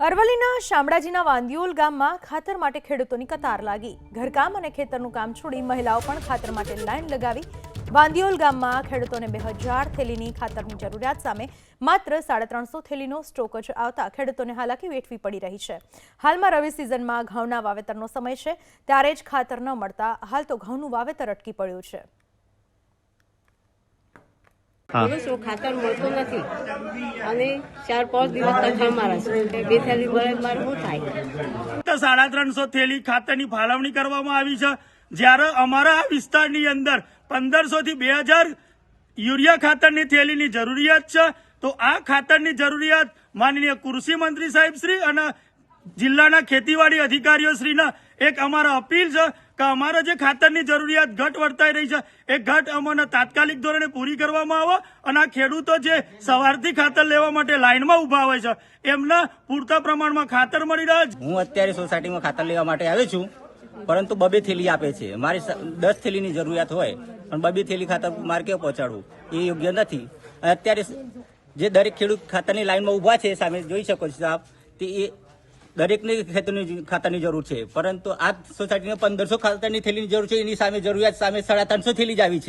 અરવલ્લીના શામળાજીના વાંદિયોલ ગામમાં ખાતર માટે ખેડૂતોની કતાર લાગી। ઘરકામ અને ખેતરનું કામ છોડી મહિલાઓ પણ ખાતર માટે લાઈન લગાવી। વાંદિયોલ ગામમાં ખેડૂતોને 2000 થેલીની ખાતરની જરૂરિયાત સામે માત્ર 350 થેલીનો સ્ટોક જ આવતા ખેડૂતોને હાલાકી વેઠવી પડી રહી છે। હાલમાં રવિ સિઝનમાં ઘઉંના વાવેતરનો સમય છે, ત્યારે જ ખાતર ન મળતા હાલ તો ઘઉંનું વાવેતર અટકી પડ્યું છે। ખાતર મળતું નથી અને 4-5 દિવસ કઠણ મારા છે। 2 થેલી ભરે મારે શું થાય? 350 થેલી ખાતરની ફાળવણી કરવામાં આવી છે, જ્યારે અમારા આ વિસ્તારની અંદર 1500 થી 2000 યુરિયા ખાતરની થેલીની જરૂરિયાત છે। તો આ ખાતરની જરૂરિયાત માનનીય કૃષિ મંત્રી સાહેબ શ્રી અને જિલ્લાના ખેતીવાડી અધિકારીઓ શ્રીના એક અમારા અપીલ છે કે અમારે જે ખાતરની જરૂરિયાત ઘટ વર્તાઈ રહી છે એ ઘટ અમને તાત્કાલિક ધોરણે પૂરી કરવામાં આવે અને આ ખેડૂતો જે સવારથી ખાતર લેવા માટે લાઈનમાં ઊભા હોય છે એમને પૂરતા પ્રમાણમાં ખાતર મળી રહે છે। હું અત્યારે સોસાયટીમાં ખાતર લેવા માટે આવ્યો છું, પરંતુ 2 થેલી આપે છે। મારી 10 થેલીની જરૂરિયાત હોય પણ 2 થેલી ખાતર મારે કેવું પહોંચાડવું એ યોગ્ય નથી। અત્યારે જે દરેક ખેડૂત ખાતરની લાઈનમાં ઊભા છે સામે જોઈ શકો છો આપ, તે એ દરેકને ખાતરની જરૂર છે, પરંતુ આ સોસાયટીને 1500 ખાતરની થેલીની જરૂર છે, એની સામે જરૂરિયાત સામે 350 થેલી જ આવી છે।